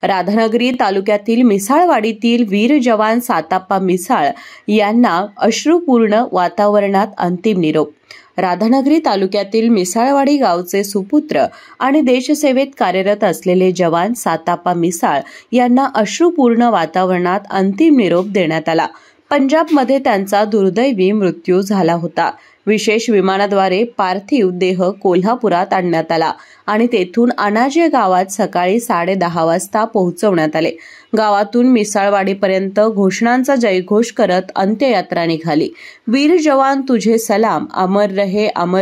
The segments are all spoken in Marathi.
राधानगरी तालुक्यातील मिसाळवाडीतील वीर जवान साताप्पा मिसाळ यांना अश्रुपूर्ण वातावरणात अंतिम निरोप। राधानगरी तालुक्यातील मिसाळवाडी गावचे सुपुत्र आणि देशसेवेत कार्यरत असलेले जवान साताप्पा मिसाळ यांना अश्रुपूर्ण वातावरणात अंतिम निरोप देण्यात आला। पंजाबमध्ये त्यांचा दुर्दैवी मृत्यू झाला होता। विशेष विमानाद्वारे पार्थिव देह कोल्हापुरात आणण्यात आला आणि तेथून अनाजे गावात सकाळी 10:30 वाजता पोहोचवण्यात आले। गावातून मिसाळवाडीपर्यंत घोषणांचा जयघोष करत अंत्ययात्रा निघाली। वीर जवान तुझे सलाम, अमर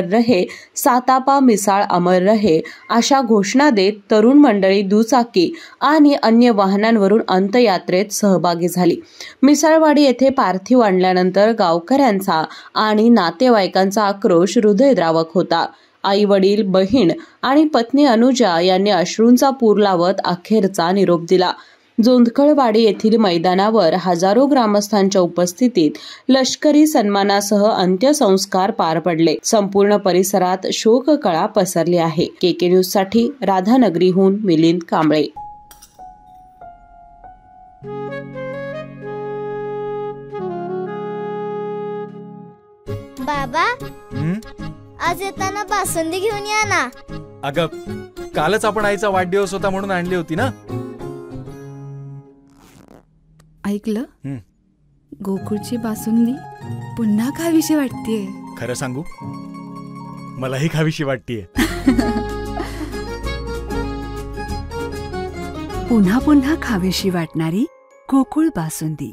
रहे, सातापा मिसाळ अमर रहे अशा घोषणा देत तरुण मंडळी दुचाकी आणि अन्य वाहनांवरून अंत्ययात्रेत सहभागी झाली। मिसाळवाडी येथे पार्थिव आणल्यानंतर गावकऱ्यांचा आणि नातेवाईकांचा आक्रोश हृदयद्रावक होता। आई वडील, बहीण आणि पत्नी अनुजा यांनी अश्रूंचा पूर लावत अखेरचा निरोप दिला। जोंधकळवाडी येथील मैदानावर हजारो ग्रामस्थांच्या उपस्थितीत लष्करी सन्मानासह अंत्यसंस्कार पार पडले। संपूर्ण परिसरात शोककळा पसरली आहे। केके न्यूज साठी राधानगरीहून मिलिंद कांबळे। बाबा, आज येताना बासुंदी घेऊन या ना। अगं, कालच आपण आईचा वाढदिवस होता म्हणून आणली होती ना। ऐकलं, गोकुळची बासुंदी पुन्हा खावीशी वाटतेय। खरं सांगू, मलाही खावीशी वाटतेय। पुन्हा पुन्हा खावीशी वाटणारी गोकुळ बासुंदी।